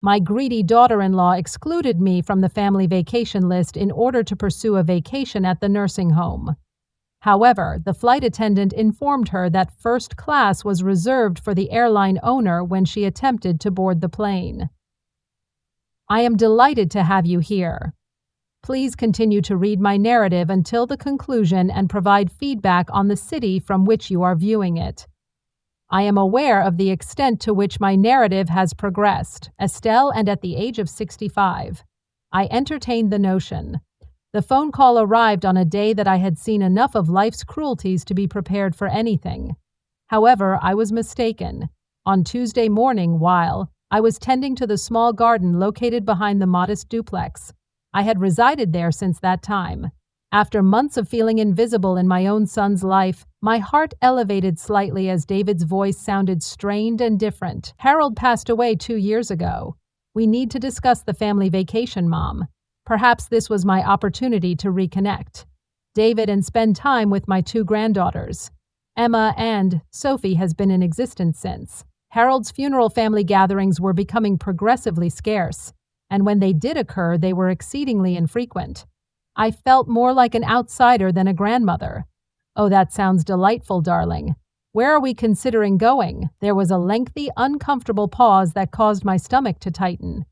My greedy daughter-in-law excluded me from the family vacation list in order to pursue a vacation at the nursing home. However, the flight attendant informed her that first class was reserved for the airline owner when she attempted to board the plane. I am delighted to have you here. Please continue to read my narrative until the conclusion and provide feedback on the city from which you are viewing it. I am aware of the extent to which my narrative has progressed, Estelle, and at the age of 65. I entertained the notion. The phone call arrived on a day that I had seen enough of life's cruelties to be prepared for anything. However, I was mistaken. On Tuesday morning, while I was tending to the small garden located behind the modest duplex, I had resided there since that time. After months of feeling invisible in my own son's life, my heart elevated slightly as David's voice sounded strained and different. Harold passed away 2 years ago. We need to discuss the family vacation, Mom. Perhaps this was my opportunity to reconnect, David, and spend time with my 2 granddaughters. Emma and Sophie has been in existence since. Harold's funeral family gatherings were becoming progressively scarce, and when they did occur, they were exceedingly infrequent. I felt more like an outsider than a grandmother. Oh, that sounds delightful, darling. Where are we considering going? There was a lengthy, uncomfortable pause that caused my stomach to tighten.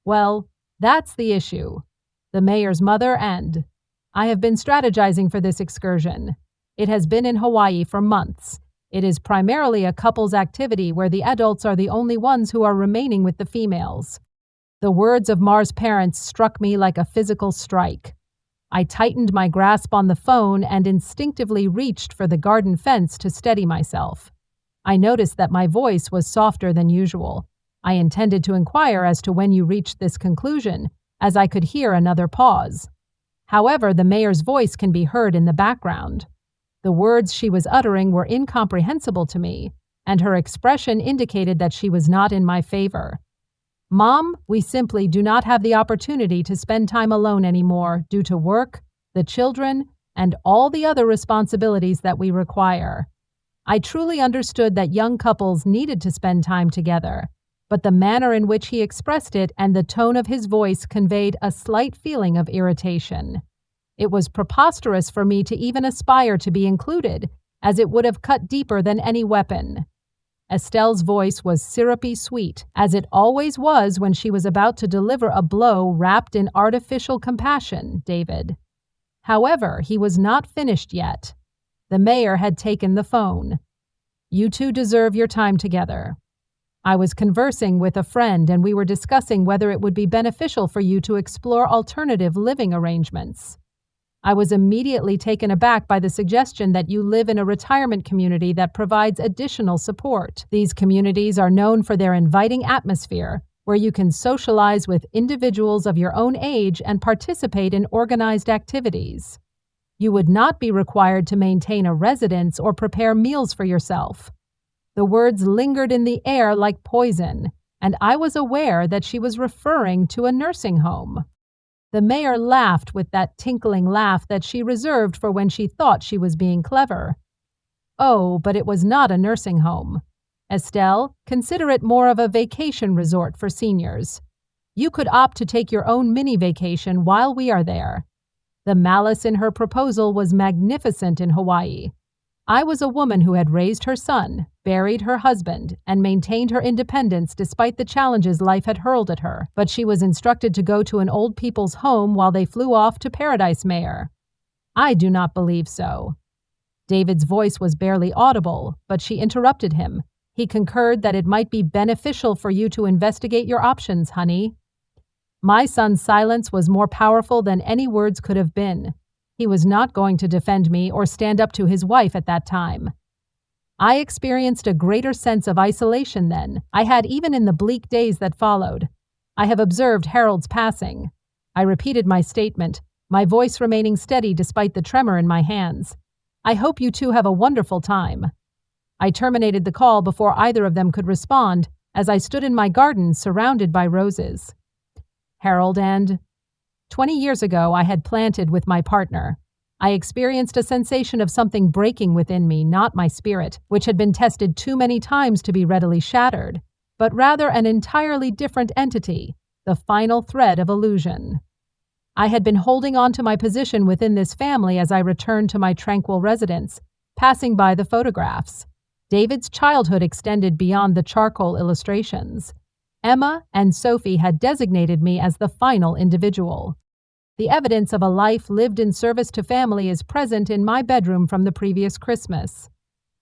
Well, that's the issue. The mayor's mother and I have been strategizing for this excursion. It has been in Hawaii for months. It is primarily a couple's activity where the adults are the only ones who are remaining with the females. The words of Mar's parents struck me like a physical strike. I tightened my grasp on the phone and instinctively reached for the garden fence to steady myself. I noticed that my voice was softer than usual. I intended to inquire as to when you reached this conclusion, as I could hear another pause. However, the mayor's voice can be heard in the background. The words she was uttering were incomprehensible to me, and her expression indicated that she was not in my favor. Mom, we simply do not have the opportunity to spend time alone anymore due to work, the children, and all the other responsibilities that we require. I truly understood that young couples needed to spend time together, but the manner in which he expressed it and the tone of his voice conveyed a slight feeling of irritation. It was preposterous for me to even aspire to be included, as it would have cut deeper than any weapon. Estelle's voice was syrupy sweet, as it always was when she was about to deliver a blow wrapped in artificial compassion, David. However, he was not finished yet. The mayor had taken the phone. You 2 deserve your time together. I was conversing with a friend and we were discussing whether it would be beneficial for you to explore alternative living arrangements. I was immediately taken aback by the suggestion that you live in a retirement community that provides additional support. These communities are known for their inviting atmosphere, where you can socialize with individuals of your own age and participate in organized activities. You would not be required to maintain a residence or prepare meals for yourself. The words lingered in the air like poison, and I was aware that she was referring to a nursing home. The mayor laughed with that tinkling laugh that she reserved for when she thought she was being clever. Oh, but it was not a nursing home. Estelle, consider it more of a vacation resort for seniors. You could opt to take your own mini vacation while we are there. The malice in her proposal was magnificent in Hawaii. I was a woman who had raised her son, buried her husband, and maintained her independence despite the challenges life had hurled at her, but she was instructed to go to an old people's home while they flew off to Paradise, Mayor. I do not believe so. David's voice was barely audible, but she interrupted him. He concurred that it might be beneficial for you to investigate your options, honey. My son's silence was more powerful than any words could have been. He was not going to defend me or stand up to his wife at that time. I experienced a greater sense of isolation than I had even in the bleak days that followed. I have observed Harold's passing. I repeated my statement, my voice remaining steady despite the tremor in my hands. I hope you 2 have a wonderful time. I terminated the call before either of them could respond as I stood in my garden surrounded by roses. Harold and 20 years ago, I had planted with my partner. I experienced a sensation of something breaking within me, not my spirit, which had been tested too many times to be readily shattered. but rather an entirely different entity, the final thread of illusion. I had been holding on to my position within this family as I returned to my tranquil residence, passing by the photographs. David's childhood extended beyond the charcoal illustrations. Emma and Sophie had designated me as the final individual. The evidence of a life lived in service to family is present in my bedroom from the previous Christmas.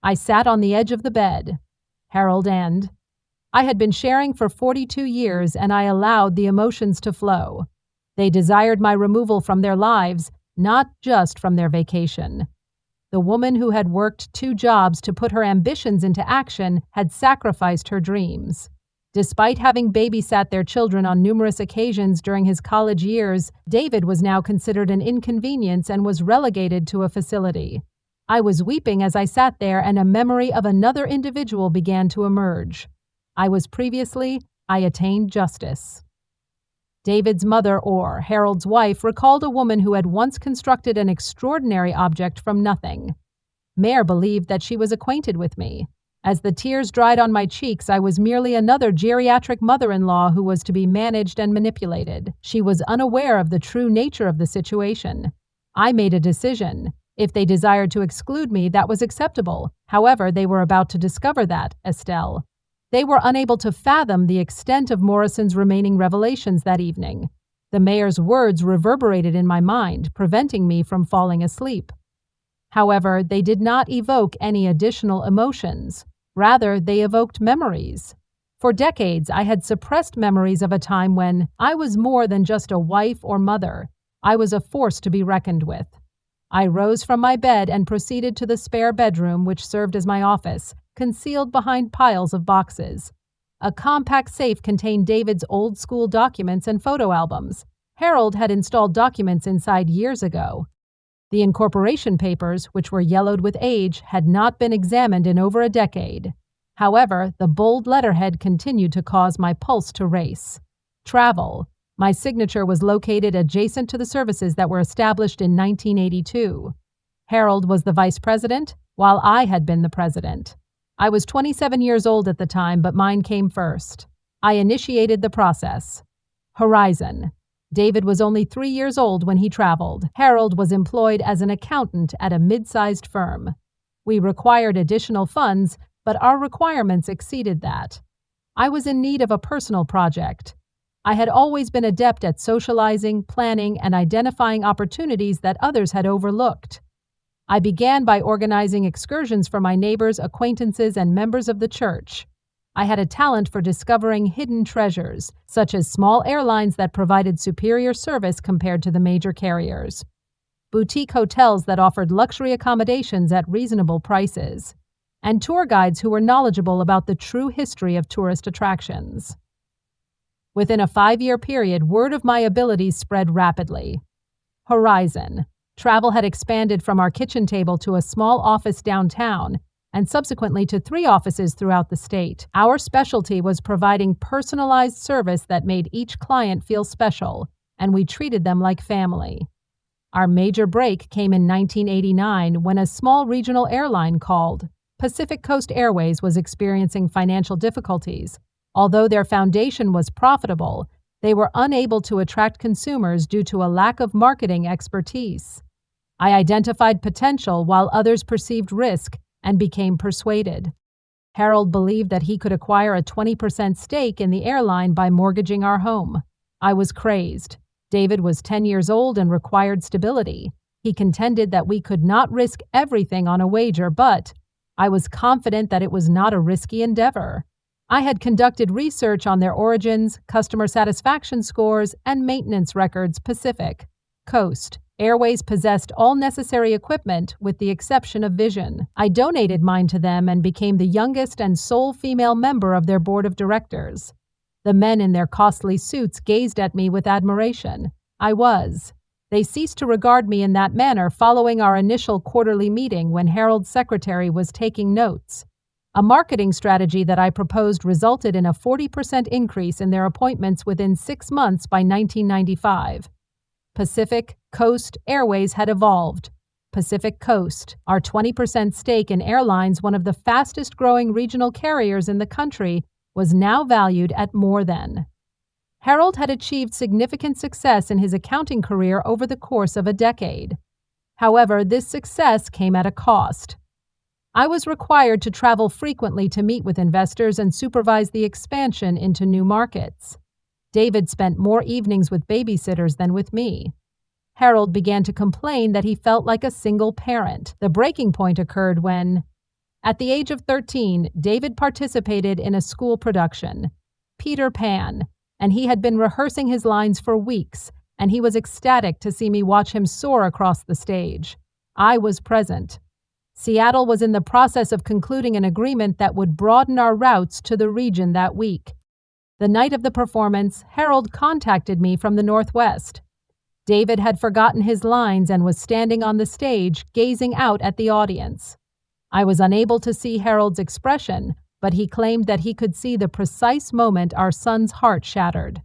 I sat on the edge of the bed. Harold and I had been sharing for 42 years, and I allowed the emotions to flow. They desired my removal from their lives, not just from their vacation. The woman who had worked 2 jobs to put her ambitions into action had sacrificed her dreams. Despite having babysat their children on numerous occasions during his college years, David was now considered an inconvenience and was relegated to a facility. I was weeping as I sat there, and a memory of another individual began to emerge. I attained justice. David's mother, or Harold's wife, recalled a woman who had once constructed an extraordinary object from nothing. Mare believed that she was acquainted with me. As the tears dried on my cheeks, I was merely another geriatric mother-in-law who was to be managed and manipulated. She was unaware of the true nature of the situation. I made a decision. If they desired to exclude me, that was acceptable. However, they were about to discover that, Estelle. They were unable to fathom the extent of Morrison's remaining revelations that evening. The mayor's words reverberated in my mind, preventing me from falling asleep. However, they did not evoke any additional emotions. Rather, they evoked memories. For decades, I had suppressed memories of a time when I was more than just a wife or mother. I was a force to be reckoned with. I rose from my bed and proceeded to the spare bedroom, which served as my office, concealed behind piles of boxes. A compact safe contained David's old-school documents and photo albums. Harold had installed documents inside years ago. The incorporation papers, which were yellowed with age, had not been examined in over a decade. However, the bold letterhead continued to cause my pulse to race. Travel. My signature was located adjacent to the services that were established in 1982. Harold was the vice president, while I had been the president. I was 27 years old at the time, but mine came first. I initiated the process. Horizon. David was only 3 years old when he traveled. Harold was employed as an accountant at a mid-sized firm. We required additional funds, but our requirements exceeded that. I was in need of a personal project. I had always been adept at socializing, planning, and identifying opportunities that others had overlooked. I began by organizing excursions for my neighbors, acquaintances, and members of the church. I had a talent for discovering hidden treasures, such as small airlines that provided superior service compared to the major carriers, boutique hotels that offered luxury accommodations at reasonable prices, and tour guides who were knowledgeable about the true history of tourist attractions. Within a 5-year period, word of my abilities spread rapidly. Horizon. Travel had expanded from our kitchen table to a small office downtown, and subsequently to 3 offices throughout the state. Our specialty was providing personalized service that made each client feel special, and we treated them like family. Our major break came in 1989 when a small regional airline called Pacific Coast Airways was experiencing financial difficulties. Although their foundation was profitable, they were unable to attract consumers due to a lack of marketing expertise. I identified potential while others perceived risk and became persuaded. Harold believed that he could acquire a 20% stake in the airline by mortgaging our home. I was crazed. David was 10 years old and required stability. He contended that we could not risk everything on a wager, but I was confident that it was not a risky endeavor. I had conducted research on their origins, customer satisfaction scores, and maintenance records. Pacific Coast Airways possessed all necessary equipment with the exception of vision. I donated mine to them and became the youngest and sole female member of their board of directors. The men in their costly suits gazed at me with admiration. They ceased to regard me in that manner following our initial quarterly meeting when Harold's secretary was taking notes. A marketing strategy that I proposed resulted in a 40% increase in their appointments within 6 months by 1995. Pacific Coast Airways had evolved. Pacific Coast, our 20% stake in airlines, one of the fastest-growing regional carriers in the country, was now valued at more than. Harold had achieved significant success in his accounting career over the course of a decade. However, this success came at a cost. I was required to travel frequently to meet with investors and supervise the expansion into new markets. David spent more evenings with babysitters than with me. Harold began to complain that he felt like a single parent. The breaking point occurred when, at the age of 13, David participated in a school production, Peter Pan, and he had been rehearsing his lines for weeks, and he was ecstatic to see me watch him soar across the stage. I was present. Seattle was in the process of concluding an agreement that would broaden our routes to the region that week. The night of the performance, Harold contacted me from the Northwest. David had forgotten his lines and was standing on the stage, gazing out at the audience. I was unable to see Harold's expression, but he claimed that he could see the precise moment our son's heart shattered.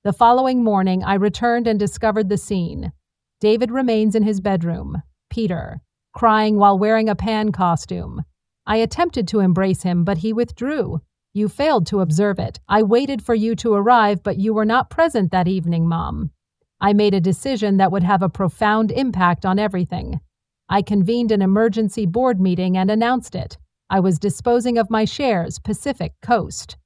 The following morning, I returned and discovered the scene. David remains in his bedroom, Peter, crying while wearing a Pan costume. I attempted to embrace him, but he withdrew. You failed to observe it. I waited for you to arrive, but you were not present that evening, Mom. I made a decision that would have a profound impact on everything. I convened an emergency board meeting and announced it. I was disposing of my shares, Pacific Coast.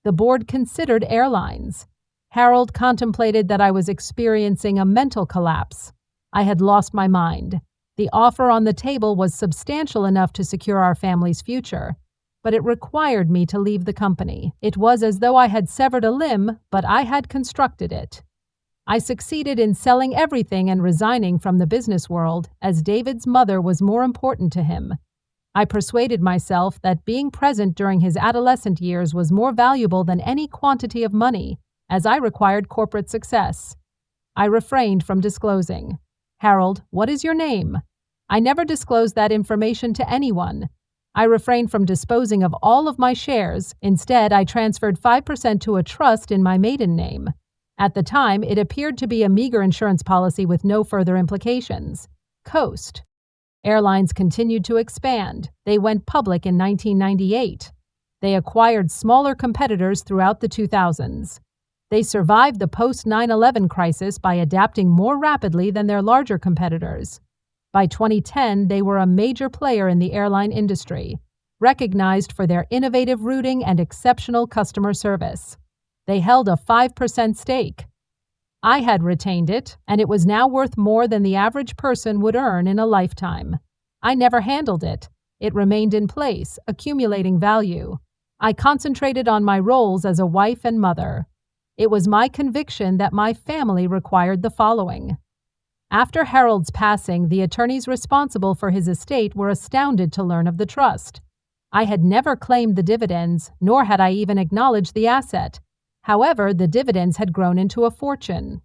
The board considered airlines. Harold contemplated that I was experiencing a mental collapse. I had lost my mind. The offer on the table was substantial enough to secure our family's future, but it required me to leave the company. It was as though I had severed a limb, but I had constructed it. I succeeded in selling everything and resigning from the business world, as David's mother was more important to him. I persuaded myself that being present during his adolescent years was more valuable than any quantity of money, as I required corporate success. I refrained from disclosing. Harold, what is your name? I never disclosed that information to anyone. I refrained from disposing of all of my shares. Instead, I transferred 5% to a trust in my maiden name. At the time, it appeared to be a meager insurance policy with no further implications. Coast. Airlines continued to expand. They went public in 1998. They acquired smaller competitors throughout the 2000s. They survived the post-9/11 crisis by adapting more rapidly than their larger competitors. By 2010, they were a major player in the airline industry, recognized for their innovative routing and exceptional customer service. They held a 5% stake. I had retained it, and it was now worth more than the average person would earn in a lifetime. I never handled it. It remained in place, accumulating value. I concentrated on my roles as a wife and mother. It was my conviction that my family required the following. After Harold's passing, the attorneys responsible for his estate were astounded to learn of the trust. I had never claimed the dividends, nor had I even acknowledged the asset. However, the dividends had grown into a fortune.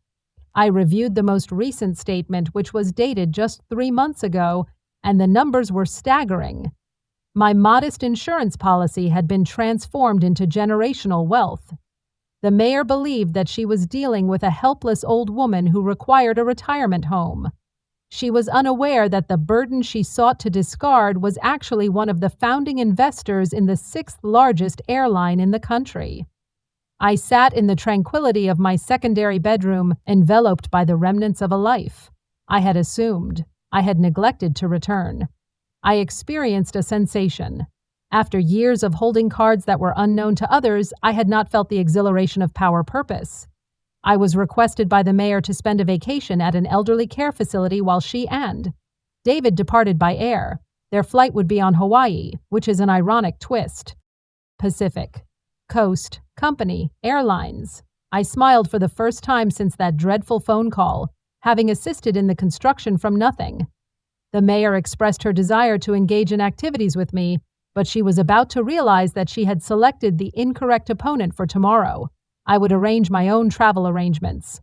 I reviewed the most recent statement, which was dated just 3 months ago, and the numbers were staggering. My modest insurance policy had been transformed into generational wealth. The mayor believed that she was dealing with a helpless old woman who required a retirement home. She was unaware that the burden she sought to discard was actually one of the founding investors in the 6th largest airline in the country. I sat in the tranquility of my secondary bedroom, enveloped by the remnants of a life I had assumed, I had neglected to return. I experienced a sensation. After years of holding cards that were unknown to others, I had not felt the exhilaration of power purpose. I was requested by the mayor to spend a vacation at an elderly care facility while she and David departed by air. Their flight would be on Hawaii, which is an ironic twist. Pacific Coast Company Airlines. I smiled for the first time since that dreadful phone call, having assisted in the construction from nothing. The mayor expressed her desire to engage in activities with me, but she was about to realize that she had selected the incorrect opponent for tomorrow. I would arrange my own travel arrangements.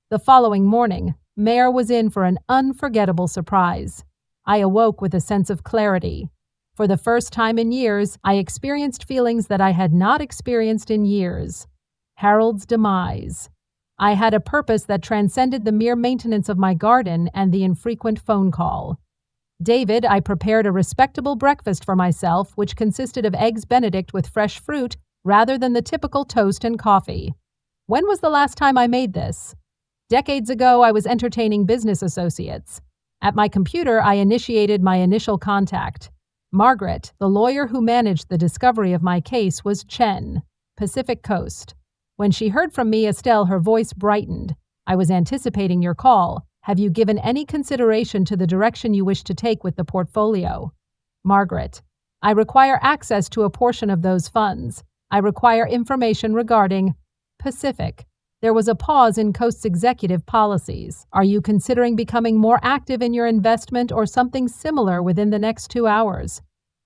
The following morning, Mayor was in for an unforgettable surprise. I awoke with a sense of clarity. For the first time in years, I experienced feelings that I had not experienced in years. Harold's demise. I had a purpose that transcended the mere maintenance of my garden and the infrequent phone call. David, I prepared a respectable breakfast for myself, which consisted of eggs Benedict with fresh fruit, rather than the typical toast and coffee. When was the last time I made this? Decades ago, I was entertaining business associates. At my computer, I initiated my initial contact. Margaret, the lawyer who managed the discovery of my case, was Chen, Pacific Coast. When she heard from me, Estelle, her voice brightened. I was anticipating your call. Have you given any consideration to the direction you wish to take with the portfolio? Margaret, I require access to a portion of those funds. I require information regarding Pacific. There was a pause in Coast's executive policies. Are you considering becoming more active in your investment or something similar within the next 2 hours?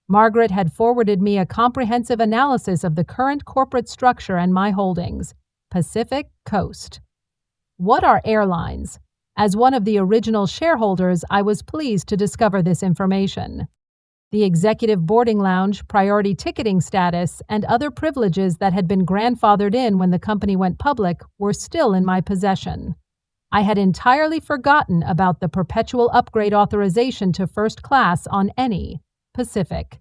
Margaret had forwarded me a comprehensive analysis of the current corporate structure and my holdings. Pacific Coast. What are airlines? As one of the original shareholders, I was pleased to discover this information. The executive boarding lounge, priority ticketing status, and other privileges that had been grandfathered in when the company went public were still in my possession. I had entirely forgotten about the perpetual upgrade authorization to first class on any Pacific.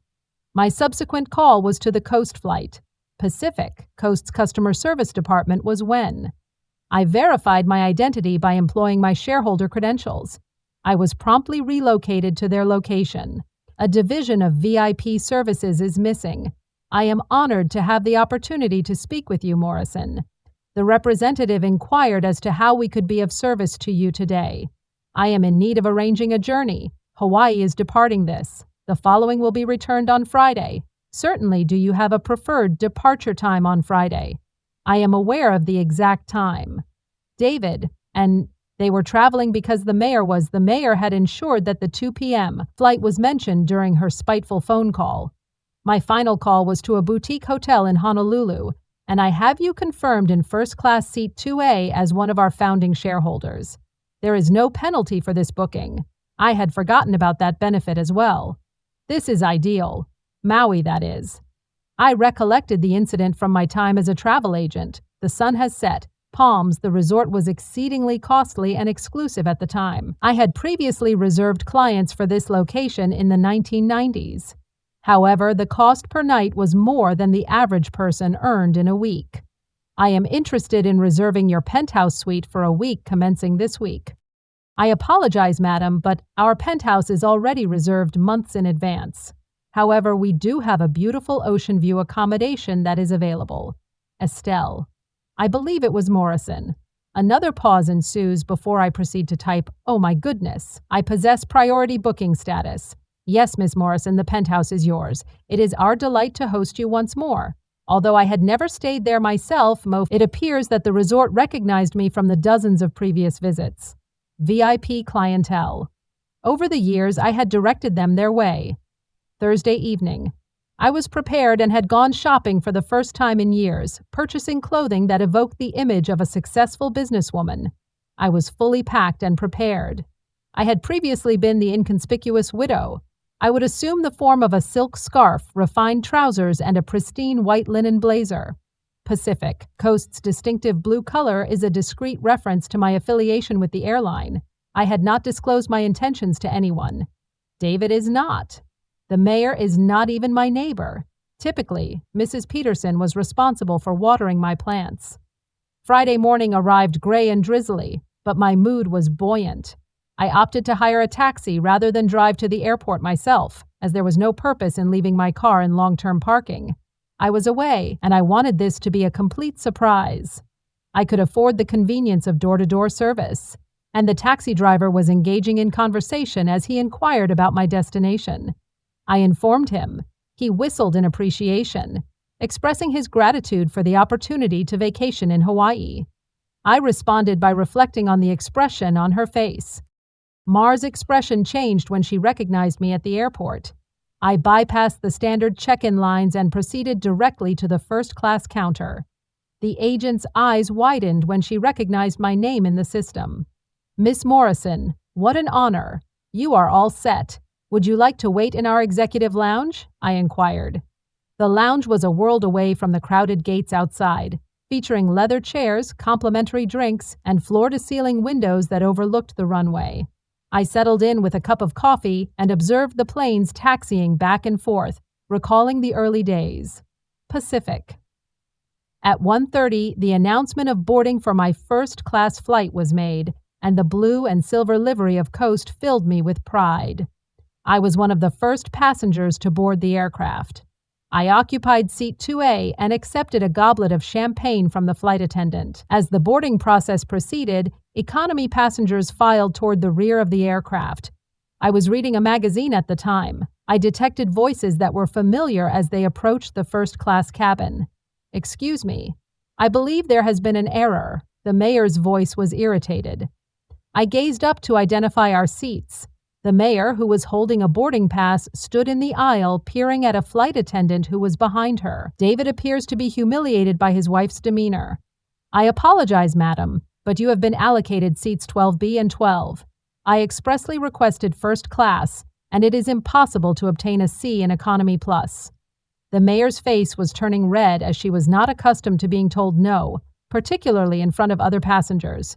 My subsequent call was to the Coast flight. Pacific Coast's customer service department was when. I verified my identity by employing my shareholder credentials. I was promptly relocated to their location. A division of VIP services is missing. I am honored to have the opportunity to speak with you, Morrison. The representative inquired as to how we could be of service to you today. I am in need of arranging a journey. Hawaii is departing this. The following will be returned on Friday. Certainly, do you have a preferred departure time on Friday? I am aware of the exact time. David, and they were traveling because the mayor had ensured that the 2 p.m. flight was mentioned during her spiteful phone call. My final call was to a boutique hotel in Honolulu, and I have you confirmed in first-class seat 2A as one of our founding shareholders. There is no penalty for this booking. I had forgotten about that benefit as well. This is ideal. Maui, that is. I recollected the incident from my time as a travel agent. The sun has set. Palms, the resort was exceedingly costly and exclusive at the time. I had previously reserved clients for this location in the 1990s. However, the cost per night was more than the average person earned in a week. I am interested in reserving your penthouse suite for a week commencing this week. I apologize, madam, but our penthouse is already reserved months in advance. However, we do have a beautiful ocean view accommodation that is available. Estelle. I believe it was Morrison. Another pause ensues before I proceed to type, "Oh my goodness, I possess priority booking status. Yes, Miss Morrison, the penthouse is yours. It is our delight to host you once more. Although I had never stayed there myself, it appears that the resort recognized me from the dozens of previous visits. VIP clientele. Over the years, I had directed them their way. Thursday evening. I was prepared and had gone shopping for the first time in years, purchasing clothing that evoked the image of a successful businesswoman. I was fully packed and prepared. I had previously been the inconspicuous widow. I would assume the form of a silk scarf, refined trousers, and a pristine white linen blazer. Pacific Coast's distinctive blue color is a discreet reference to my affiliation with the airline. I had not disclosed my intentions to anyone. David is not. The mayor is not even my neighbor. Typically, Mrs. Peterson was responsible for watering my plants. Friday morning arrived gray and drizzly, but my mood was buoyant. I opted to hire a taxi rather than drive to the airport myself, as there was no purpose in leaving my car in long-term parking. I was away, and I wanted this to be a complete surprise. I could afford the convenience of door-to-door service, and the taxi driver was engaging in conversation as he inquired about my destination. I informed him. He whistled in appreciation, expressing his gratitude for the opportunity to vacation in Hawaii. I responded by reflecting on the expression on her face. Mar's expression changed when she recognized me at the airport. I bypassed the standard check-in lines and proceeded directly to the first-class counter. The agent's eyes widened when she recognized my name in the system. Miss Morrison, what an honor. You are all set. Would you like to wait in our executive lounge? I inquired. The lounge was a world away from the crowded gates outside, featuring leather chairs, complimentary drinks, and floor-to-ceiling windows that overlooked the runway. I settled in with a cup of coffee and observed the planes taxiing back and forth, recalling the early days. Pacific. At 1:30, the announcement of boarding for my first-class flight was made, and the blue and silver livery of Coast filled me with pride. I was one of the first passengers to board the aircraft. I occupied seat 2A and accepted a goblet of champagne from the flight attendant. As the boarding process proceeded, economy passengers filed toward the rear of the aircraft. I was reading a magazine at the time. I detected voices that were familiar as they approached the first-class cabin. "Excuse me. I believe there has been an error." The mayor's voice was irritated. I gazed up to identify our seats. The mayor, who was holding a boarding pass, stood in the aisle, peering at a flight attendant who was behind her. "David appears to be humiliated by his wife's demeanor." "I apologize, madam, but you have been allocated seats 12B and 12. I expressly requested first class, and it is impossible to obtain a C in Economy Plus." The mayor's face was turning red as she was not accustomed to being told no, particularly in front of other passengers.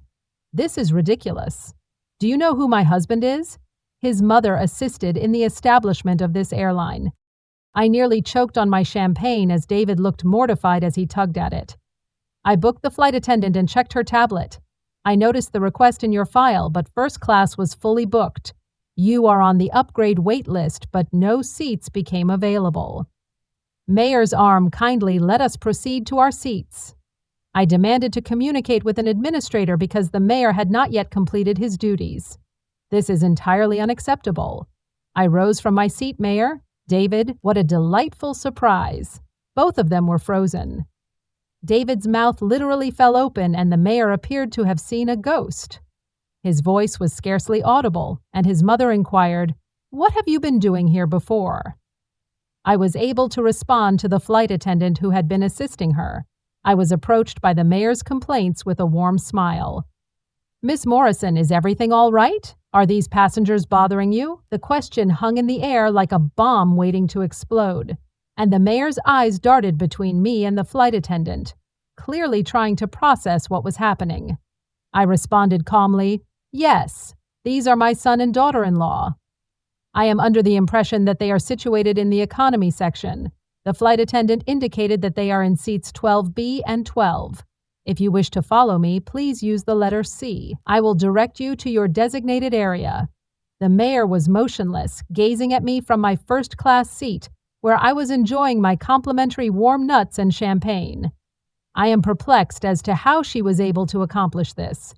"This is ridiculous. Do you know who my husband is?" His mother assisted in the establishment of this airline. I nearly choked on my champagne as David looked mortified as he tugged at it. "I booked the flight attendant and checked her tablet. I noticed the request in your file, but first class was fully booked. You are on the upgrade wait list, but no seats became available." Mayor's arm kindly let us proceed to our seats. I demanded to communicate with an administrator because the mayor had not yet completed his duties. "This is entirely unacceptable." I rose from my seat, Mayor. "David, what a delightful surprise." Both of them were frozen. David's mouth literally fell open, and the mayor appeared to have seen a ghost. His voice was scarcely audible, and his mother inquired, "What have you been doing here before?" I was able to respond to the flight attendant who had been assisting her. I was approached by the mayor's complaints with a warm smile. "Miss Morrison, is everything all right? Are these passengers bothering you?" The question hung in the air like a bomb waiting to explode, and the mayor's eyes darted between me and the flight attendant, clearly trying to process what was happening. I responded calmly, "Yes, these are my son and daughter-in-law. I am under the impression that they are situated in the economy section." The flight attendant indicated that they are in seats 12B and 12. "If you wish to follow me, please use the letter C. I will direct you to your designated area." The mayor was motionless, gazing at me from my first-class seat, where I was enjoying my complimentary warm nuts and champagne. I am perplexed as to how she was able to accomplish this.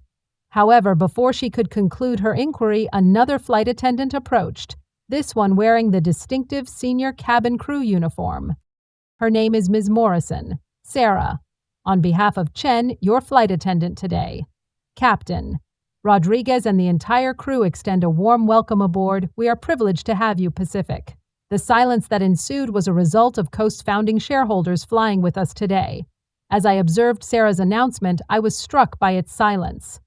However, before she could conclude her inquiry, another flight attendant approached, this one wearing the distinctive senior cabin crew uniform. "Her name is Ms. Morrison. Sarah. On behalf of Chen, your flight attendant today. Captain. Rodriguez and the entire crew extend a warm welcome aboard. We are privileged to have you, Pacific." The silence that ensued was a result of Coast's founding shareholders flying with us today. As I observed Sarah's announcement, I was struck by its silence.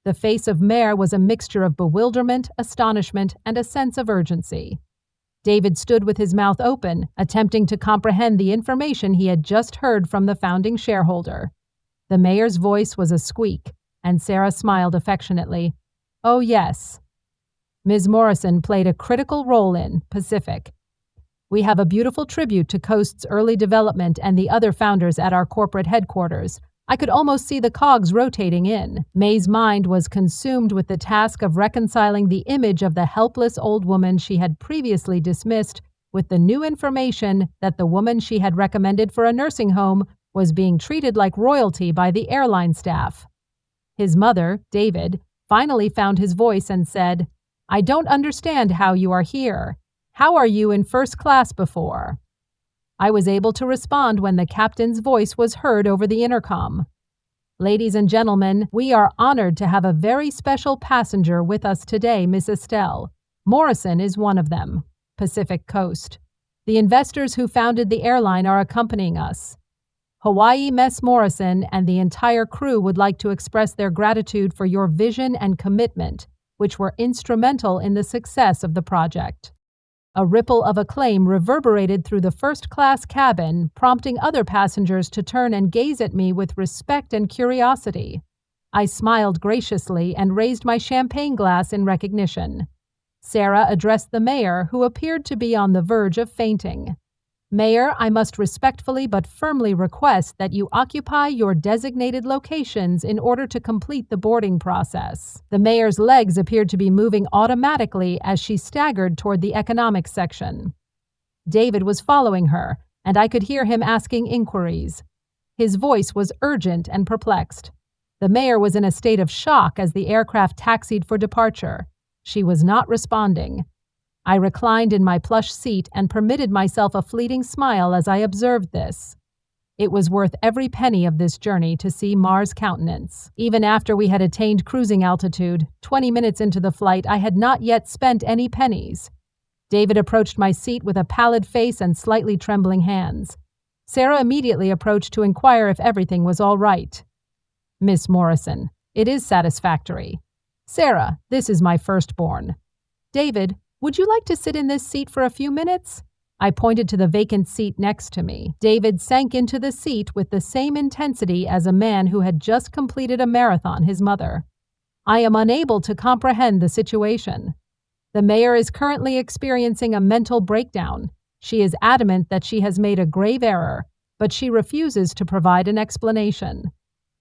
The face of Mayor was a mixture of bewilderment, astonishment, and a sense of urgency. David stood with his mouth open, attempting to comprehend the information he had just heard from the founding shareholder. The mayor's voice was a squeak, and Sarah smiled affectionately. "Oh, yes. Ms. Morrison played a critical role in Pacific. We have a beautiful tribute to Coast's early development and the other founders at our corporate headquarters." I could almost see the cogs rotating in. May's mind was consumed with the task of reconciling the image of the helpless old woman she had previously dismissed with the new information that the woman she had recommended for a nursing home was being treated like royalty by the airline staff. His mother, David, finally found his voice and said, "I don't understand how you are here. How are you in first class before?" I was able to respond when the captain's voice was heard over the intercom. "Ladies and gentlemen, we are honored to have a very special passenger with us today, Miss Estelle. Morrison is one of them. Pacific Coast. The investors who founded the airline are accompanying us. Hawaii Miss Morrison and the entire crew would like to express their gratitude for your vision and commitment, which were instrumental in the success of the project." A ripple of acclaim reverberated through the first-class cabin, prompting other passengers to turn and gaze at me with respect and curiosity. I smiled graciously and raised my champagne glass in recognition. Sarah addressed the mayor, who appeared to be on the verge of fainting. Mayor, I must respectfully but firmly request that you occupy your designated locations in order to complete the boarding process. The mayor's legs appeared to be moving automatically as she staggered toward the economics section. David was following her, and I could hear him asking inquiries. His voice was urgent and perplexed. The mayor was in a state of shock as the aircraft taxied for departure. She was not responding. I reclined in my plush seat and permitted myself a fleeting smile as I observed this. It was worth every penny of this journey to see Mar's countenance. Even after we had attained cruising altitude, 20 minutes into the flight, I had not yet spent any pennies. David approached my seat with a pallid face and slightly trembling hands. Sarah immediately approached to inquire if everything was all right. Miss Morrison, it is satisfactory. Sarah, this is my firstborn. David, would you like to sit in this seat for a few minutes? I pointed to the vacant seat next to me. David sank into the seat with the same intensity as a man who had just completed a marathon, his mother. I am unable to comprehend the situation. The mayor is currently experiencing a mental breakdown. She is adamant that she has made a grave error, but she refuses to provide an explanation.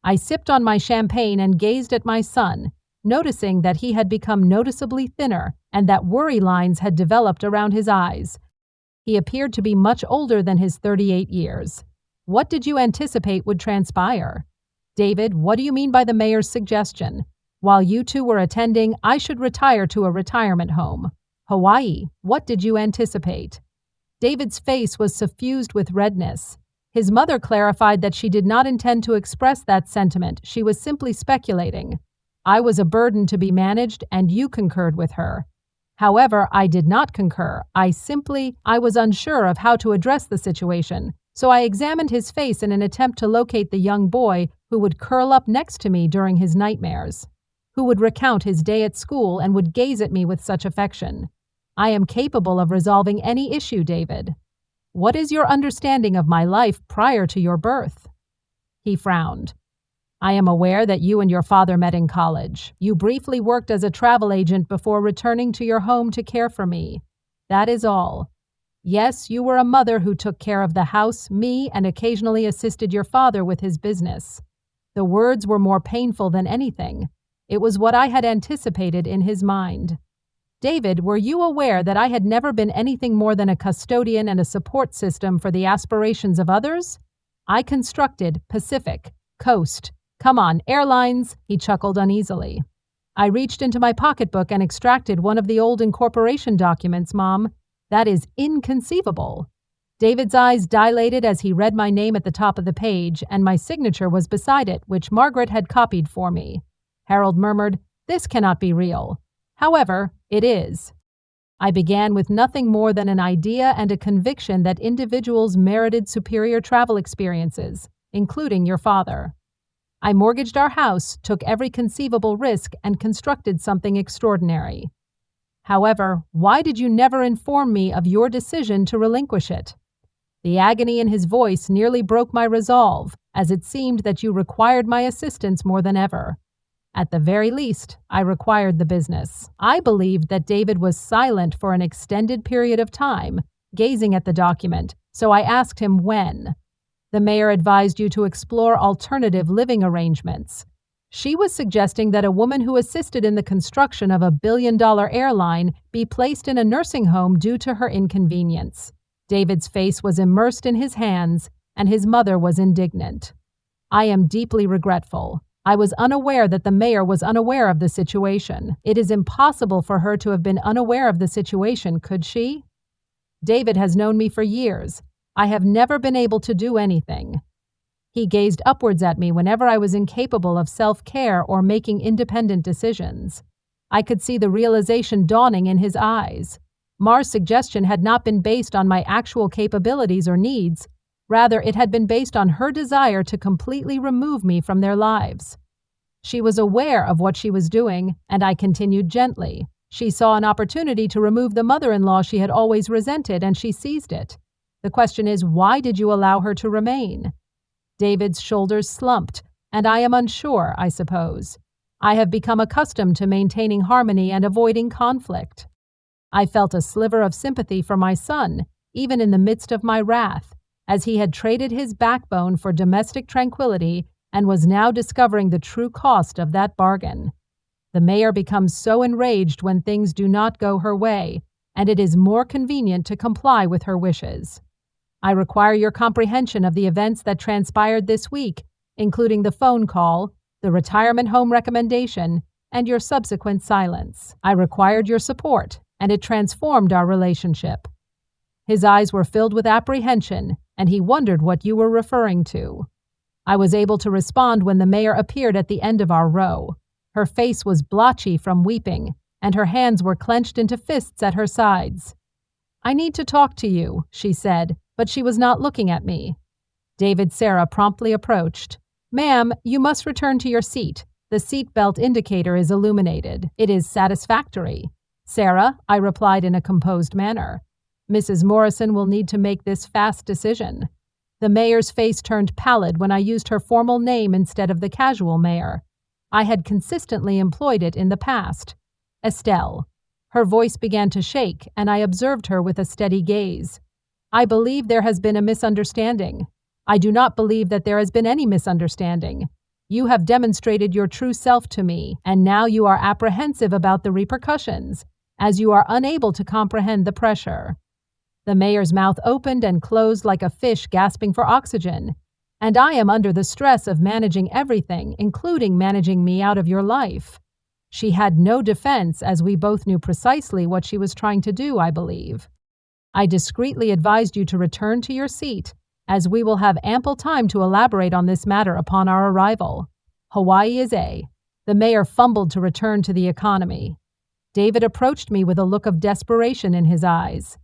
I sipped on my champagne and gazed at my son, noticing that he had become noticeably thinner and that worry lines had developed around his eyes. He appeared to be much older than his 38 years. What did you anticipate would transpire? David, what do you mean by the mayor's suggestion? While you two were attending, I should retire to a retirement home. Hawaii, what did you anticipate? David's face was suffused with redness. His mother clarified that she did not intend to express that sentiment. She was simply speculating. I was a burden to be managed, and you concurred with her. However, I did not concur. I was unsure of how to address the situation, so I examined his face in an attempt to locate the young boy who would curl up next to me during his nightmares, who would recount his day at school and would gaze at me with such affection. I am capable of resolving any issue, David. What is your understanding of my life prior to your birth? He frowned. I am aware that you and your father met in college. You briefly worked as a travel agent before returning to your home to care for me. That is all. Yes, you were a mother who took care of the house, me, and occasionally assisted your father with his business. The words were more painful than anything. It was what I had anticipated in his mind. David, were you aware that I had never been anything more than a custodian and a support system for the aspirations of others? I constructed Pacific, Coast, come on, airlines, he chuckled uneasily. I reached into my pocketbook and extracted one of the old incorporation documents, Mom. That is inconceivable. David's eyes dilated as he read my name at the top of the page, and my signature was beside it, which Margaret had copied for me. Harold murmured, "This cannot be real." However, it is. I began with nothing more than an idea and a conviction that individuals merited superior travel experiences, including your father. I mortgaged our house, took every conceivable risk, and constructed something extraordinary. However, why did you never inform me of your decision to relinquish it? The agony in his voice nearly broke my resolve, as it seemed that you required my assistance more than ever. At the very least, I required the business. I believed that David was silent for an extended period of time, gazing at the document, so I asked him when. The mayor advised you to explore alternative living arrangements. She was suggesting that a woman who assisted in the construction of a billion-dollar airline be placed in a nursing home due to her inconvenience. David's face was immersed in his hands, and his mother was indignant. I am deeply regretful. I was unaware that the mayor was unaware of the situation. It is impossible for her to have been unaware of the situation, could she? David has known me for years. I have never been able to do anything. He gazed upwards at me whenever I was incapable of self-care or making independent decisions. I could see the realization dawning in his eyes. Mar's suggestion had not been based on my actual capabilities or needs. Rather, it had been based on her desire to completely remove me from their lives. She was aware of what she was doing, and I continued gently. She saw an opportunity to remove the mother-in-law she had always resented, and she seized it. The question is, why did you allow her to remain? David's shoulders slumped, and I am unsure, I suppose. I have become accustomed to maintaining harmony and avoiding conflict. I felt a sliver of sympathy for my son, even in the midst of my wrath, as he had traded his backbone for domestic tranquility and was now discovering the true cost of that bargain. The mayor becomes so enraged when things do not go her way, and it is more convenient to comply with her wishes. I require your comprehension of the events that transpired this week, including the phone call, the retirement home recommendation, and your subsequent silence. I required your support, and it transformed our relationship. His eyes were filled with apprehension, and he wondered what you were referring to. I was able to respond when the mayor appeared at the end of our row. Her face was blotchy from weeping, and her hands were clenched into fists at her sides. "I need to talk to you," she said, but she was not looking at me. David Sarah promptly approached. "Ma'am, you must return to your seat. The seat belt indicator is illuminated. It is satisfactory." "Sarah," I replied in a composed manner. "Mrs. Morrison will need to make this fast decision." The mayor's face turned pallid when I used her formal name instead of the casual mayor. I had consistently employed it in the past. "Estelle." Her voice began to shake, and I observed her with a steady gaze. "I believe there has been a misunderstanding." "I do not believe that there has been any misunderstanding. You have demonstrated your true self to me, and now you are apprehensive about the repercussions, as you are unable to comprehend the pressure." The mayor's mouth opened and closed like a fish gasping for oxygen. "And I am under the stress of managing everything, including managing me out of your life." She had no defense, as we both knew precisely what she was trying to do, I believe. "I discreetly advised you to return to your seat, as we will have ample time to elaborate on this matter upon our arrival. Hawaii is a." The mayor fumbled to return to the economy. David approached me with a look of desperation in his eyes.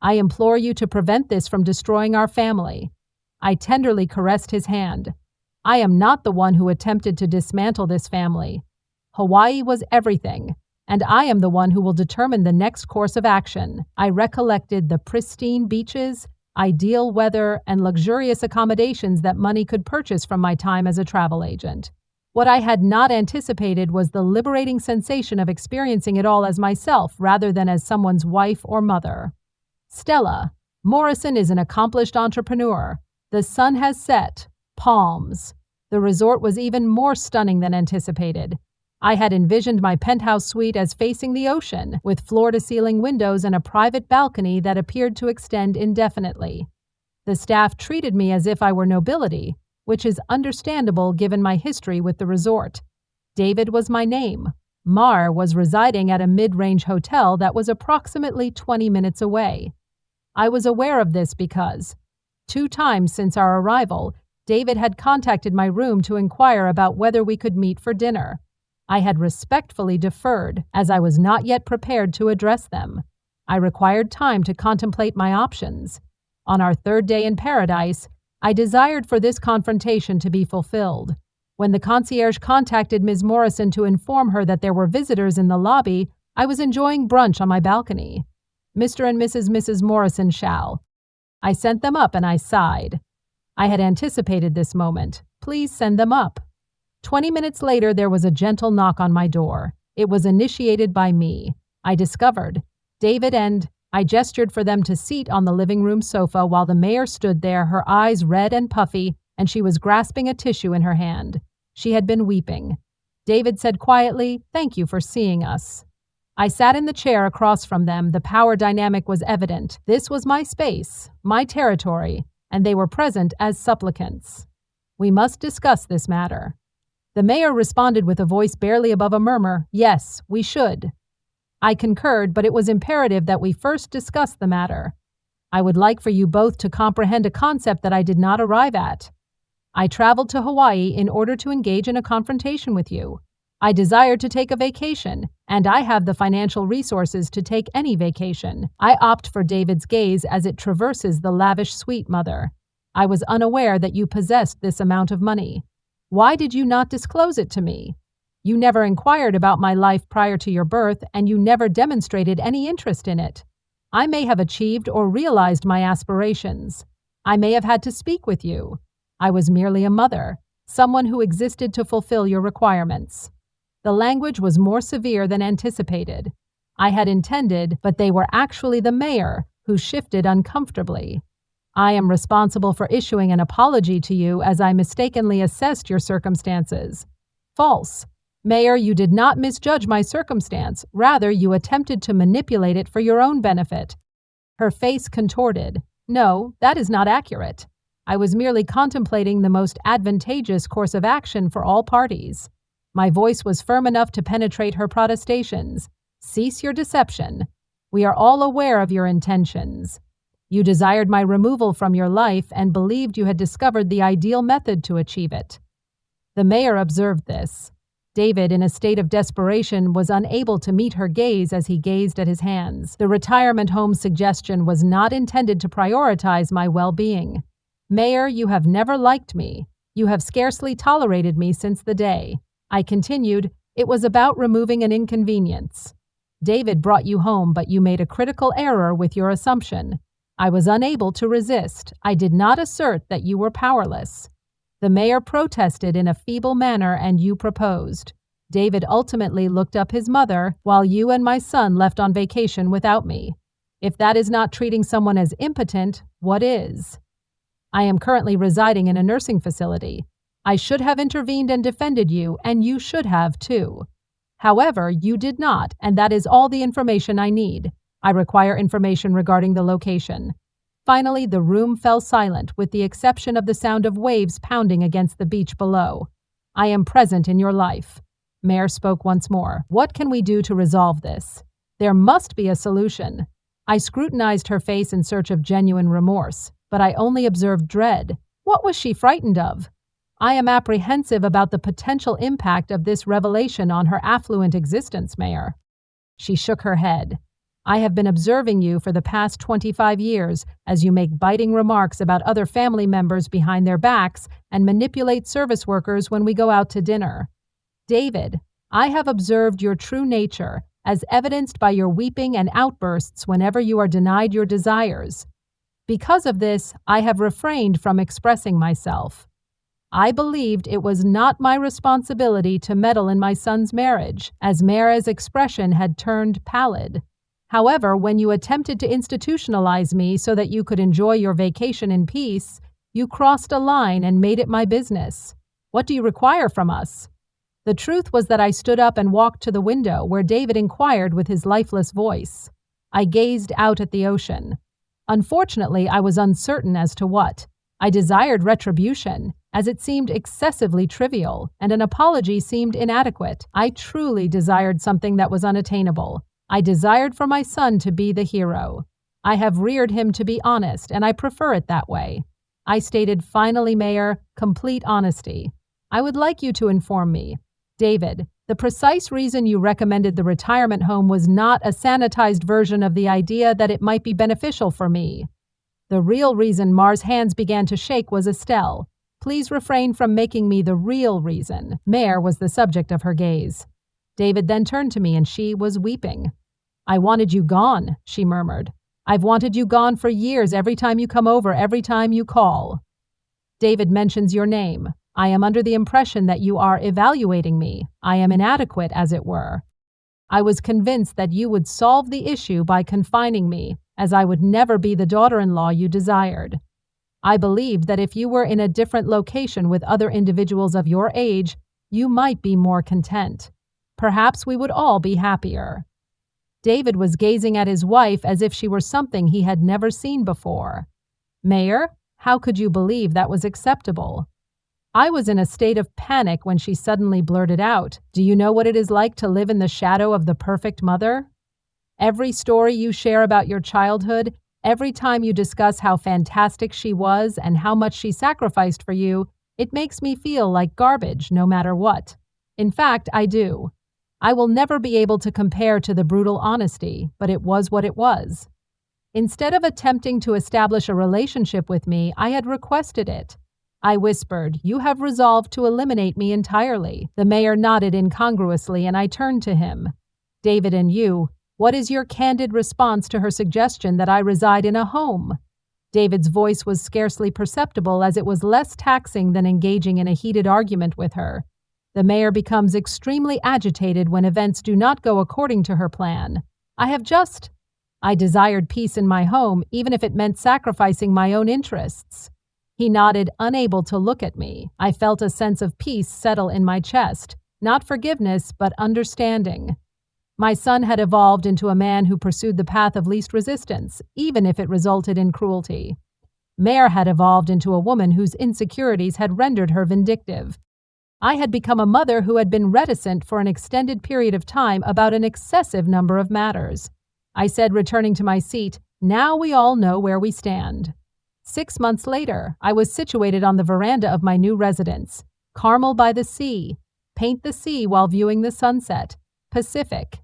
"I implore you to prevent this from destroying our family." I tenderly caressed his hand. "I am not the one who attempted to dismantle this family. Hawaii was everything, and I am the one who will determine the next course of action." I recollected the pristine beaches, ideal weather, and luxurious accommodations that money could purchase from my time as a travel agent. What I had not anticipated was the liberating sensation of experiencing it all as myself rather than as someone's wife or mother. "Stella, Morrison is an accomplished entrepreneur. The sun has set. Palms." The resort was even more stunning than anticipated. I had envisioned my penthouse suite as facing the ocean, with floor-to-ceiling windows and a private balcony that appeared to extend indefinitely. The staff treated me as if I were nobility, which is understandable given my history with the resort. David was my name. Mar was residing at a mid-range hotel that was approximately 20 minutes away. I was aware of this because 2 times since our arrival, David had contacted my room to inquire about whether we could meet for dinner. I had respectfully deferred, as I was not yet prepared to address them. I required time to contemplate my options. On our 3rd day in paradise, I desired for this confrontation to be fulfilled. When the concierge contacted Ms. Morrison to inform her that there were visitors in the lobby, I was enjoying brunch on my balcony. "Mr. and Mrs. Morrison shall." I sent them up and I sighed. I had anticipated this moment. "Please send them up." 20 minutes later, there was a gentle knock on my door. It was initiated by me. I discovered David and I gestured for them to seat on the living room sofa while the mayor stood there, her eyes red and puffy, and she was grasping a tissue in her hand. She had been weeping. David said quietly, "Thank you for seeing us." I sat in the chair across from them. The power dynamic was evident. This was my space, my territory, and they were present as supplicants. "We must discuss this matter." The mayor responded with a voice barely above a murmur, "Yes, we should." I concurred, but it was imperative that we first discuss the matter. I would like for you both to comprehend a concept that I did not arrive at. I traveled to Hawaii in order to engage in a confrontation with you. I desired to take a vacation, and I have the financial resources to take any vacation. I opt for David's gaze as it traverses the lavish suite, mother. I was unaware that you possessed this amount of money. Why did you not disclose it to me? You never inquired about my life prior to your birth, and you never demonstrated any interest in it. I may have achieved or realized my aspirations. I may have had to speak with you. I was merely a mother, someone who existed to fulfill your requirements. The language was more severe than anticipated. I had intended, but they were actually the mayor, who shifted uncomfortably. I am responsible for issuing an apology to you as I mistakenly assessed your circumstances. False. Mayor, you did not misjudge my circumstance. Rather, you attempted to manipulate it for your own benefit. Her face contorted. No, that is not accurate. I was merely contemplating the most advantageous course of action for all parties. My voice was firm enough to penetrate her protestations. Cease your deception. We are all aware of your intentions. You desired my removal from your life and believed you had discovered the ideal method to achieve it. The mayor observed this. David, in a state of desperation, was unable to meet her gaze as he gazed at his hands. The retirement home suggestion was not intended to prioritize my well-being. Mayor, you have never liked me. You have scarcely tolerated me since the day. I continued, it was about removing an inconvenience. David brought you home, but you made a critical error with your assumption. I was unable to resist. I did not assert that you were powerless. The mayor protested in a feeble manner and you proposed. David ultimately looked up his mother while you and my son left on vacation without me. If that is not treating someone as impotent, what is? I am currently residing in a nursing facility. I should have intervened and defended you, and you should have too. However, you did not, and that is all the information I need. I require information regarding the location. Finally, the room fell silent, with the exception of the sound of waves pounding against the beach below. I am present in your life. Mayor spoke once more. What can we do to resolve this? There must be a solution. I scrutinized her face in search of genuine remorse, but I only observed dread. What was she frightened of? I am apprehensive about the potential impact of this revelation on her affluent existence, Mayor. She shook her head. I have been observing you for the past 25 years as you make biting remarks about other family members behind their backs and manipulate service workers when we go out to dinner. David, I have observed your true nature, as evidenced by your weeping and outbursts whenever you are denied your desires. Because of this, I have refrained from expressing myself. I believed it was not my responsibility to meddle in my son's marriage, as Mara's expression had turned pallid. However, when you attempted to institutionalize me so that you could enjoy your vacation in peace, you crossed a line and made it my business. What do you require from us? The truth was that I stood up and walked to the window where David inquired with his lifeless voice. I gazed out at the ocean. Unfortunately, I was uncertain as to what. I desired retribution, as it seemed excessively trivial, and an apology seemed inadequate. I truly desired something that was unattainable. I desired for my son to be the hero. I have reared him to be honest, and I prefer it that way. I stated finally, Mayor, complete honesty. I would like you to inform me. David, the precise reason you recommended the retirement home was not a sanitized version of the idea that it might be beneficial for me. The real reason Mar's hands began to shake was Estelle. Please refrain from making me the real reason. Mayor was the subject of her gaze. David then turned to me and she was weeping. I wanted you gone, she murmured. I've wanted you gone for years, every time you come over, every time you call. David mentions your name. I am under the impression that you are evaluating me. I am inadequate, as it were. I was convinced that you would solve the issue by confining me, as I would never be the daughter-in-law you desired. I believed that if you were in a different location with other individuals of your age, you might be more content. Perhaps we would all be happier. David was gazing at his wife as if she were something he had never seen before. Mayor, how could you believe that was acceptable? I was in a state of panic when she suddenly blurted out, "Do you know what it is like to live in the shadow of the perfect mother? Every story you share about your childhood, every time you discuss how fantastic she was and how much she sacrificed for you, it makes me feel like garbage no matter what. In fact, I do. I will never be able to compare to the brutal honesty, but it was what it was. Instead of attempting to establish a relationship with me, I had requested it. I whispered, "You have resolved to eliminate me entirely." The mayor nodded incongruously and I turned to him. "David, and you, what is your candid response to her suggestion that I reside in a home?" David's voice was scarcely perceptible as it was less taxing than engaging in a heated argument with her. The mayor becomes extremely agitated when events do not go according to her plan. I have just I desired peace in my home, even if it meant sacrificing my own interests. He nodded, unable to look at me. I felt a sense of peace settle in my chest, not forgiveness, but understanding. My son had evolved into a man who pursued the path of least resistance, even if it resulted in cruelty. Mare had evolved into a woman whose insecurities had rendered her vindictive. I had become a mother who had been reticent for an extended period of time about an excessive number of matters. I said, returning to my seat, "Now we all know where we stand." 6 months later, I was situated on the veranda of my new residence, Carmel by the sea. Paint the sea while viewing the sunset. Pacific.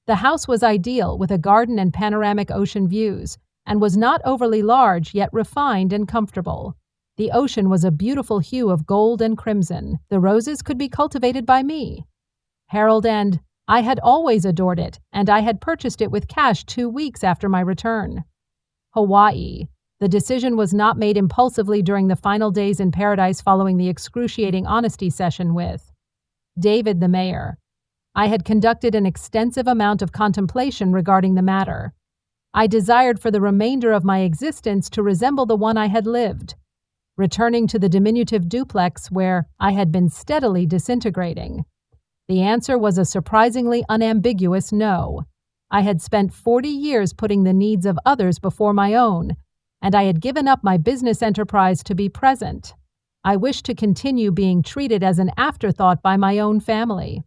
The house was ideal, with a garden and panoramic ocean views, and was not overly large, yet refined and comfortable. The ocean was a beautiful hue of gold and crimson. The roses could be cultivated by me. Harold and I had always adored it, and I had purchased it with cash 2 weeks after my return. Hawaii. The decision was not made impulsively during the final days in paradise following the excruciating honesty session with David, the mayor. I had conducted an extensive amount of contemplation regarding the matter. I desired for the remainder of my existence to resemble the one I had lived, returning to the diminutive duplex where I had been steadily disintegrating. The answer was a surprisingly unambiguous no. I had spent 40 years putting the needs of others before my own, and I had given up my business enterprise to be present. I wished to continue being treated as an afterthought by my own family.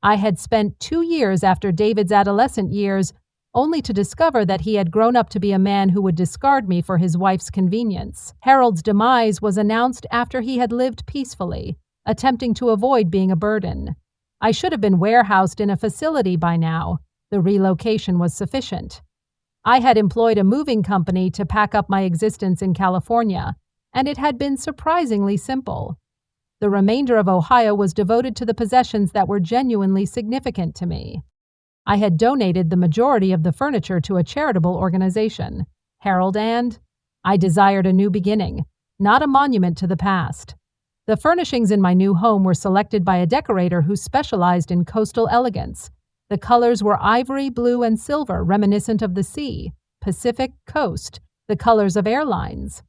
I had spent 2 years after David's adolescent years, only to discover that he had grown up to be a man who would discard me for his wife's convenience. Harold's demise was announced after he had lived peacefully, attempting to avoid being a burden. I should have been warehoused in a facility by now. The relocation was sufficient. I had employed a moving company to pack up my existence in California, and it had been surprisingly simple. The remainder of Ohio was devoted to the possessions that were genuinely significant to me. I had donated the majority of the furniture to a charitable organization, Harold, and I desired a new beginning, not a monument to the past. The furnishings in my new home were selected by a decorator who specialized in coastal elegance. The colors were ivory, blue, and silver, reminiscent of the sea, Pacific coast, the colors of airlines.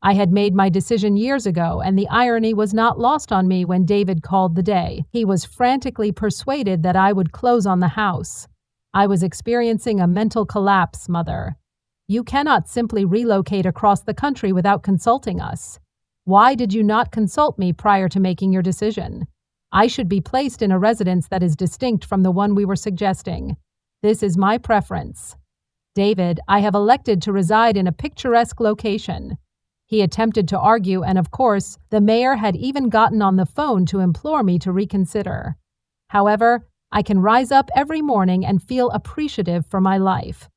I had made my decision years ago, and the irony was not lost on me when David called the day. He was frantically persuaded that I would close on the house. I was experiencing a mental collapse, Mother. You cannot simply relocate across the country without consulting us. Why did you not consult me prior to making your decision? I should be placed in a residence that is distinct from the one we were suggesting. This is my preference. David, I have elected to reside in a picturesque location. He attempted to argue, and of course, the mayor had even gotten on the phone to implore me to reconsider. However, I can rise up every morning and feel appreciative for my life.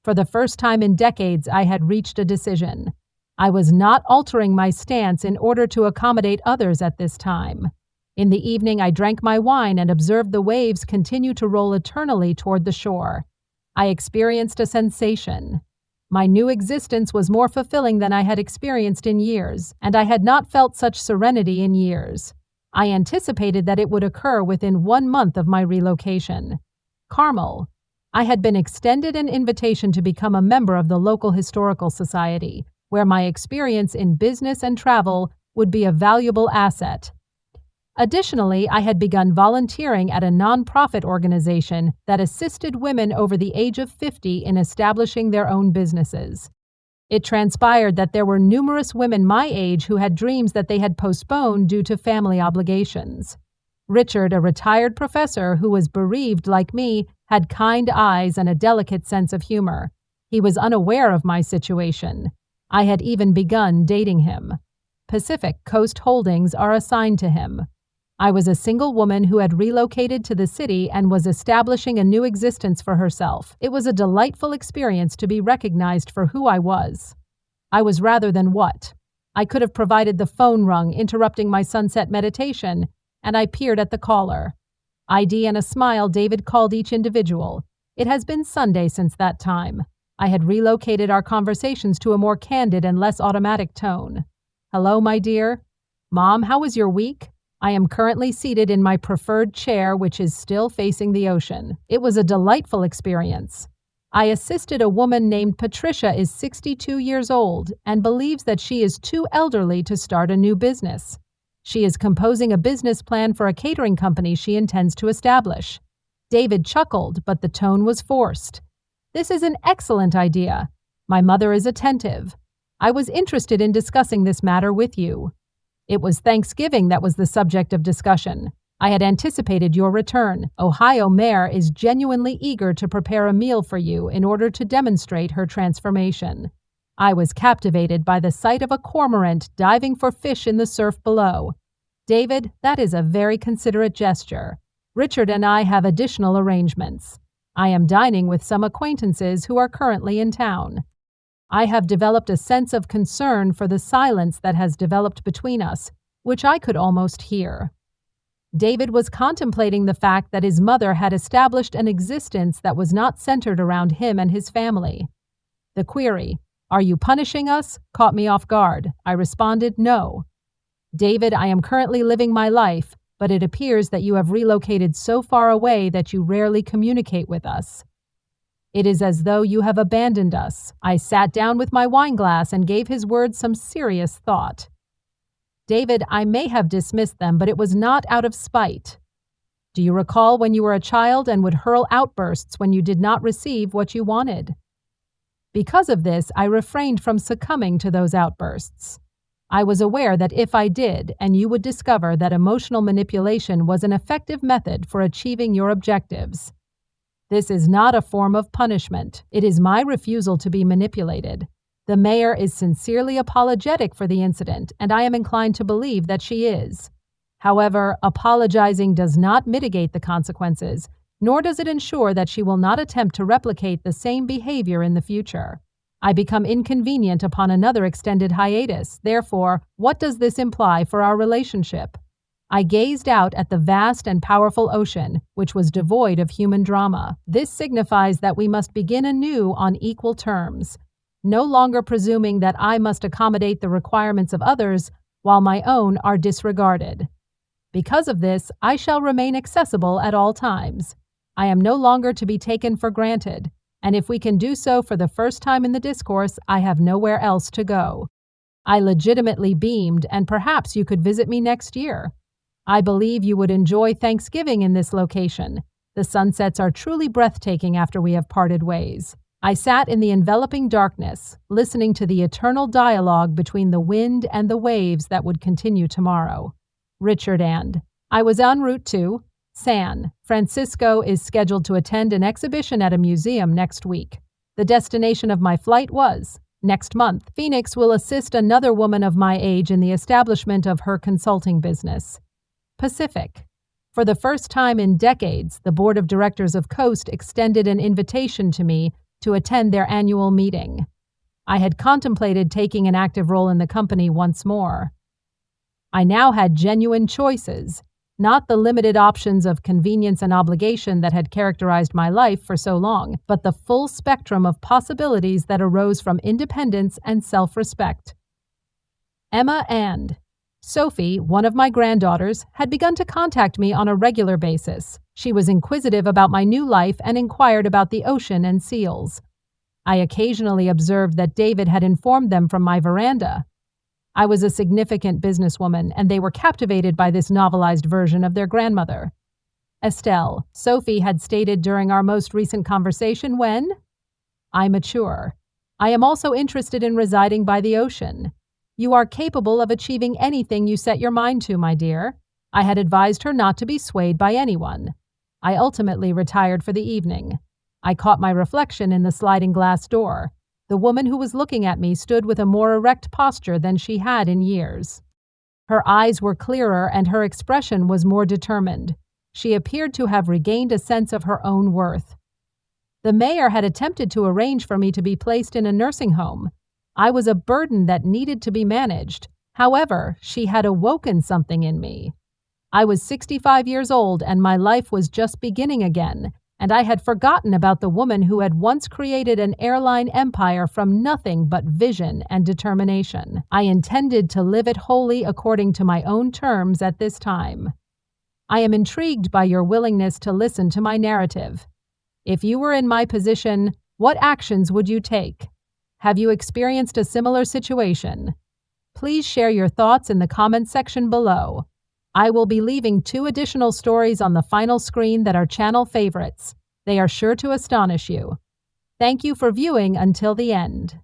For the first time in decades, I had reached a decision. I was not altering my stance in order to accommodate others at this time. In the evening, I drank my wine and observed the waves continue to roll eternally toward the shore. I experienced a sensation. My new existence was more fulfilling than I had experienced in years, and I had not felt such serenity in years. I anticipated that it would occur within 1 month of my relocation. Carmel. I had been extended an invitation to become a member of the local historical society, where my experience in business and travel would be a valuable asset. Additionally, I had begun volunteering at a nonprofit organization that assisted women over the age of 50 in establishing their own businesses. It transpired that there were numerous women my age who had dreams that they had postponed due to family obligations. Richard, a retired professor who was bereaved like me, had kind eyes and a delicate sense of humor. He was unaware of my situation. I had even begun dating him. Pacific Coast holdings are assigned to him. I was a single woman who had relocated to the city and was establishing a new existence for herself. It was a delightful experience to be recognized for who I was. I was rather than what. I could have provided the phone rung, interrupting my sunset meditation, and I peered at the caller. ID and a smile, David called each individual. It has been Sunday since that time. I had relocated our conversations to a more candid and less automatic tone. Hello, my dear. Mom, how was your week? I am currently seated in my preferred chair, which is still facing the ocean. It was a delightful experience. I assisted a woman named Patricia is 62 years old and believes that she is too elderly to start a new business. She is composing a business plan for a catering company she intends to establish. David chuckled, but the tone was forced. This is an excellent idea. My mother is attentive. I was interested in discussing this matter with you. It was Thanksgiving that was the subject of discussion. I had anticipated your return. Ohio Mayor is genuinely eager to prepare a meal for you in order to demonstrate her transformation. I was captivated by the sight of a cormorant diving for fish in the surf below. David, that is a very considerate gesture. Richard and I have additional arrangements. I am dining with some acquaintances who are currently in town. I have developed a sense of concern for the silence that has developed between us, which I could almost hear. David was contemplating the fact that his mother had established an existence that was not centered around him and his family. The query, "Are you punishing us?" caught me off guard. I responded, "No." David, I am currently living my life, but it appears that you have relocated so far away that you rarely communicate with us. It is as though you have abandoned us. I sat down with my wineglass and gave his words some serious thought. David, I may have dismissed them, but it was not out of spite. Do you recall when you were a child and would hurl outbursts when you did not receive what you wanted? Because of this, I refrained from succumbing to those outbursts. I was aware that if I did, and you would discover that emotional manipulation was an effective method for achieving your objectives. This is not a form of punishment. It is my refusal to be manipulated. The mayor is sincerely apologetic for the incident, and I am inclined to believe that she is. However, apologizing does not mitigate the consequences, nor does it ensure that she will not attempt to replicate the same behavior in the future. I become inconvenient upon another extended hiatus. Therefore, what does this imply for our relationship? I gazed out at the vast and powerful ocean, which was devoid of human drama. This signifies that we must begin anew on equal terms, no longer presuming that I must accommodate the requirements of others while my own are disregarded. Because of this, I shall remain accessible at all times. I am no longer to be taken for granted, and if we can do so for the first time in the discourse, I have nowhere else to go. I legitimately beamed, and perhaps you could visit me next year. I believe you would enjoy Thanksgiving in this location. The sunsets are truly breathtaking after we have parted ways. I sat in the enveloping darkness, listening to the eternal dialogue between the wind and the waves that would continue tomorrow. Richard and I was en route to San Francisco is scheduled to attend an exhibition at a museum next week. The destination of my flight was, next month, Phoenix will assist another woman of my age in the establishment of her consulting business. Pacific. For the first time in decades, the board of directors of Coast extended an invitation to me to attend their annual meeting. I had contemplated taking an active role in the company once more. I now had genuine choices, not the limited options of convenience and obligation that had characterized my life for so long, but the full spectrum of possibilities that arose from independence and self-respect. Emma and Sophie, one of my granddaughters, had begun to contact me on a regular basis. She was inquisitive about my new life and inquired about the ocean and seals. I occasionally observed that David had informed them from my veranda. I was a significant businesswoman, and they were captivated by this novelized version of their grandmother. Estelle, Sophie had stated during our most recent conversation when I mature. I am also interested in residing by the ocean. You are capable of achieving anything you set your mind to, my dear. I had advised her not to be swayed by anyone. I ultimately retired for the evening. I caught my reflection in the sliding glass door. The woman who was looking at me stood with a more erect posture than she had in years. Her eyes were clearer and her expression was more determined. She appeared to have regained a sense of her own worth. The mayor had attempted to arrange for me to be placed in a nursing home. I was a burden that needed to be managed. However, she had awoken something in me. I was 65 years old and my life was just beginning again, and I had forgotten about the woman who had once created an airline empire from nothing but vision and determination. I intended to live it wholly according to my own terms at this time. I am intrigued by your willingness to listen to my narrative. If you were in my position, What actions would you take? Have you experienced a similar situation? Please share your thoughts in the comments section below. I will be leaving 2 additional stories on the final screen that are channel favorites. They are sure to astonish you. Thank you for viewing until the end.